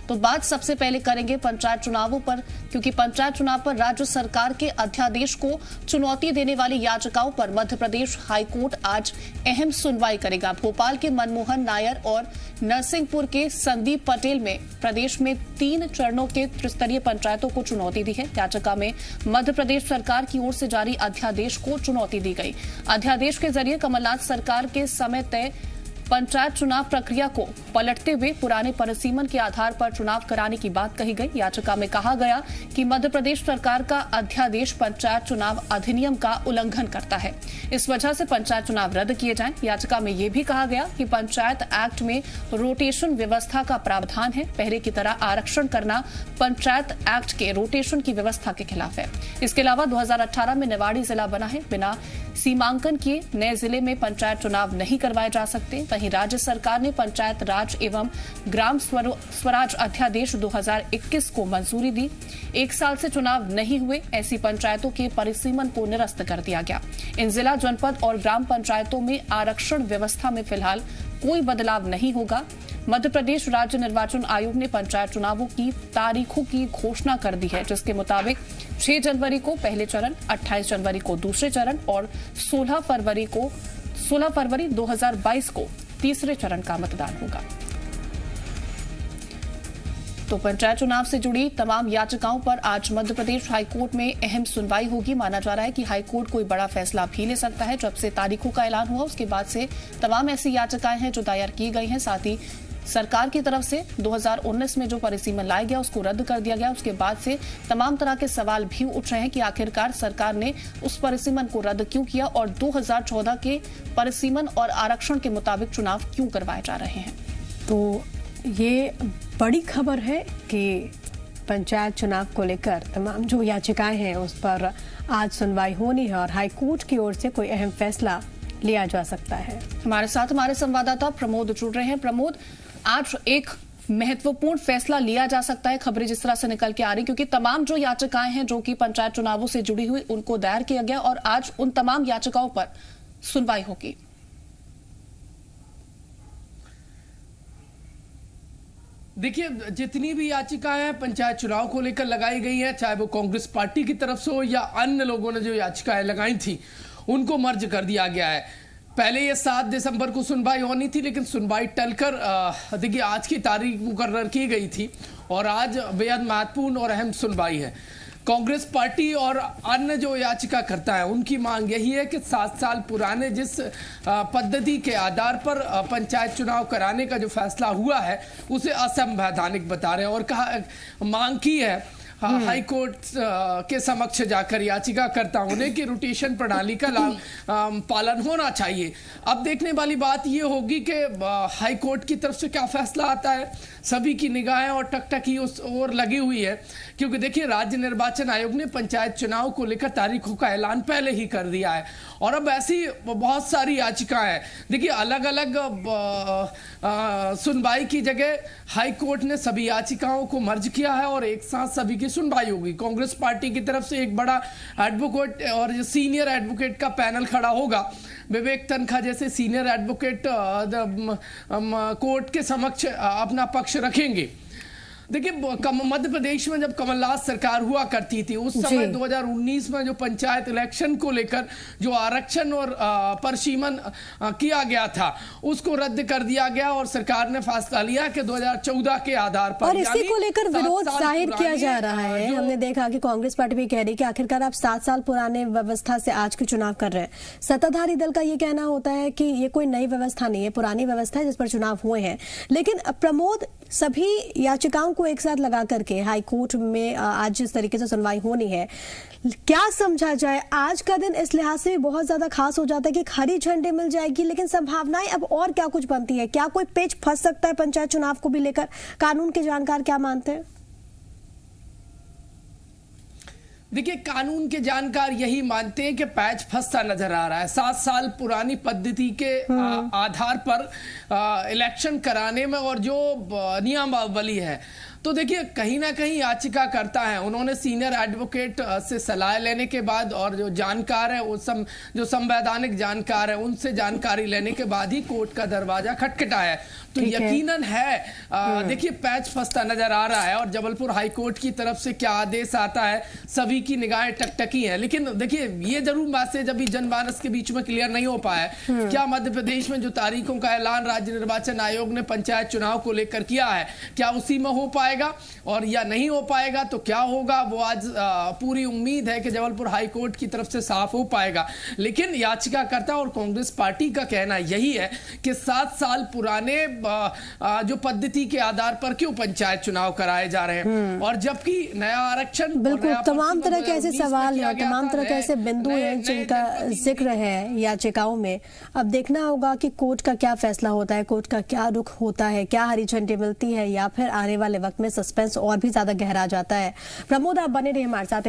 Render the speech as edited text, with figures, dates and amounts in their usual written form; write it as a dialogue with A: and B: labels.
A: तो बात सबसे पहले करेंगे पंचायत चुनावों पर, क्योंकि पंचायत चुनाव पर राज्य सरकार के अध्यादेश को चुनौती देने वाली याचिकाओं पर मध्य प्रदेश हाईकोर्ट आज अहम सुनवाई करेगा। भोपाल के मनमोहन नायर और नरसिंहपुर के संदीप पटेल में प्रदेश में 3 चरणों के त्रिस्तरीय पंचायतों को चुनौती दी है। याचिका में मध्य प्रदेश सरकार की ओर से जारी अध्यादेश को चुनौती दी गई। अध्यादेश के जरिए कमलनाथ सरकार के समय तय पंचायत चुनाव प्रक्रिया को पलटते हुए पुराने परिसीमन के आधार पर चुनाव कराने की बात कही गई। याचिका में कहा गया कि मध्य प्रदेश सरकार का अध्यादेश पंचायत चुनाव अधिनियम का उल्लंघन करता है, इस वजह से पंचायत चुनाव रद्द किए जाएं। याचिका में यह भी कहा गया कि पंचायत एक्ट में रोटेशन व्यवस्था का प्रावधान है। पहले की तरह आरक्षण करना पंचायत एक्ट के रोटेशन की व्यवस्था के खिलाफ है। इसके अलावा 2018 में निवाड़ी जिला बना है। बिना सीमांकन किए नए जिले में पंचायत चुनाव नहीं करवाए जा सकते। वहीं राज्य सरकार ने पंचायत राज एवं ग्राम स्वराज अध्यादेश 2021 को मंजूरी दी। 1 साल से चुनाव नहीं हुए ऐसी पंचायतों के परिसीमन को निरस्त कर दिया गया। इन जिला, जनपद और ग्राम पंचायतों में आरक्षण व्यवस्था में फिलहाल कोई बदलाव नहीं होगा। मध्य प्रदेश राज्य निर्वाचन आयोग ने पंचायत चुनावों की तारीखों की घोषणा कर दी है, जिसके मुताबिक 6 जनवरी को पहले चरण, 28 जनवरी को दूसरे चरण और 16 फरवरी 2022 को तीसरे चरण का मतदान होगा। तो पंचायत चुनाव से जुड़ी तमाम याचिकाओं पर आज मध्य प्रदेश हाईकोर्ट में अहम सुनवाई होगी। माना जा रहा है कि हाईकोर्ट कोई बड़ा फैसला भी ले सकता है। जब से तारीखों का ऐलान हुआ उसके बाद से तमाम ऐसी याचिकाएं हैं जो दायर की गई हैं। साथ ही सरकार की तरफ से 2019 में जो परिसीमन लाया गया उसको रद्द कर दिया गया। उसके बाद से तमाम तरह के सवाल भी उठ रहे हैं कि आखिरकार सरकार ने उस परिसीमन को रद्द क्यों किया और 2014 के परिसीमन और आरक्षण के मुताबिक चुनाव क्यों करवाए जा रहे हैं।
B: तो ये बड़ी खबर है कि पंचायत चुनाव को लेकर तमाम जो याचिकाएं हैं उस पर आज सुनवाई होनी है और हाईकोर्ट की ओर से कोई अहम फैसला लिया जा सकता है।
A: हमारे साथ हमारे संवाददाता प्रमोद जुड़ रहे हैं। प्रमोद, आज एक महत्वपूर्ण फैसला लिया जा सकता है, खबरें जिस तरह से निकल के आ रही, क्योंकि तमाम जो याचिकाएं हैं जो कि पंचायत चुनावों से जुड़ी हुई उनको दायर किया गया और आज उन तमाम याचिकाओं पर सुनवाई होगी।
C: देखिए, जितनी भी याचिकाएं पंचायत चुनाव को लेकर लगाई गई हैं, चाहे वो कांग्रेस पार्टी की तरफ से हो या अन्य लोगों ने जो याचिकाएं लगाई थी, उनको मर्ज कर दिया गया है। पहले ये 7 दिसंबर को सुनवाई होनी थी, लेकिन सुनवाई टलकर देखिए आज की तारीख मुकर्रर की गई थी और आज बेहद महत्वपूर्ण और अहम सुनवाई है। कांग्रेस पार्टी और अन्य जो याचिकाकर्ता हैं उनकी मांग यही है कि 7 साल पुराने जिस पद्धति के आधार पर पंचायत चुनाव कराने का जो फैसला हुआ है उसे असंवैधानिक बता रहे हैं और मांग की है हाई कोर्ट के समक्ष जाकर याचिकाकर्ताओं ने कि रोटेशन प्रणाली का पालन होना चाहिए। अब देखने वाली बात ये होगी कि हाई कोर्ट की तरफ से क्या फैसला आता है। सभी की निगाहें और टकटकी उस ओर लगी हुई है, क्योंकि देखिए राज्य निर्वाचन आयोग ने पंचायत चुनाव को लेकर तारीखों का ऐलान पहले ही कर दिया है और अब ऐसी बहुत सारी याचिकाएं हैं। देखिए अलग अलग सुनवाई की जगह हाई कोर्ट ने सभी याचिकाओं को मर्ज किया है और एक साथ सभी की सुनवाई होगी। कांग्रेस पार्टी की तरफ से एक बड़ा एडवोकेट और सीनियर एडवोकेट का पैनल खड़ा होगा। विवेक तनखा जैसे सीनियर एडवोकेट कोर्ट के समक्ष अपना पक्ष रखेंगे। देखिए मध्य प्रदेश में जब कमलनाथ सरकार हुआ करती थी उस समय 2019 में जो पंचायत इलेक्शन को लेकर जो आरक्षण और परिसीमन किया गया था उसको रद्द कर दिया गया और सरकार ने फैसला लिया कि 2014 के आधार पर,
B: और इसी को लेकर विरोध जाहिर किया जा रहा है। हमने देखा कि कांग्रेस पार्टी भी कह रही है कि आखिरकार आप 7 साल पुराने व्यवस्था से आज के चुनाव कर रहे हैं। सत्ताधारी दल का ये कहना होता है कि ये कोई नई व्यवस्था नहीं है, पुरानी व्यवस्था है जिस पर चुनाव हुए हैं। लेकिन प्रमोद, सभी याचिकाओं को एक साथ लगा करके हाई कोर्ट में आज जिस तरीके से सुनवाई होनी है, क्या समझा जाए? आज का दिन इस लिहाज से बहुत ज्यादा खास हो जाता है कि हरी झंडी मिल जाएगी, लेकिन संभावनाएं अब और क्या कुछ बनती है? क्या कोई पेच फंस सकता है पंचायत चुनाव को भी लेकर? कानून के जानकार क्या मानते हैं?
C: देखिए कानून के जानकार यही मानते हैं कि पैच फंसता नजर आ रहा है। 7 साल पुरानी पद्धति के आधार पर इलेक्शन कराने में और जो नियमावली है, तो देखिए कहीं ना कहीं याचिका करता है, उन्होंने सीनियर एडवोकेट से सलाह लेने के बाद और जो जानकार है वो जो संवैधानिक जानकार है उनसे जानकारी लेने के बाद ही कोर्ट का दरवाजा खटखटाया है। तो यकीनन है देखिए पैच फंसता नजर आ रहा है। और जबलपुर हाईकोर्ट की तरफ से क्या आदेश आता है, सभी की निगाहें टकटकी हैं। लेकिन देखिए ये जरूर मैसेज अभी जनमानस के बीच में क्लियर नहीं हो पाया है। क्या मध्य प्रदेश में जो तारीखों का ऐलान राज्य निर्वाचन आयोग ने पंचायत चुनाव को लेकर किया है, क्या उसी में हो पाएगा, और या नहीं हो पाएगा तो क्या होगा, वो आज पूरी उम्मीद है कि जबलपुर हाईकोर्ट की तरफ से साफ हो पाएगा। लेकिन याचिकाकर्ता और कांग्रेस पार्टी का कहना यही है कि 7 साल पुराने जो पद्धति के आधार पर क्यों पंचायत चुनाव कराए जा रहे हैं, और जबकि नया आरक्षण,
B: बिल्कुल तमाम तरह के ऐसे सवाल हैं, तमाम तरह के ऐसे बिंदु हैं जिनका जिक्र है याचिकाओं में। अब देखना होगा कि कोर्ट का क्या फैसला होता है, कोर्ट का क्या रुख होता है, क्या हरी झंडी मिलती है, या फिर आने वाले वक्त में सस्पेंस और भी ज्यादा गहरा जाता है। प्रमोद, आप बने रहिए हमारे साथ।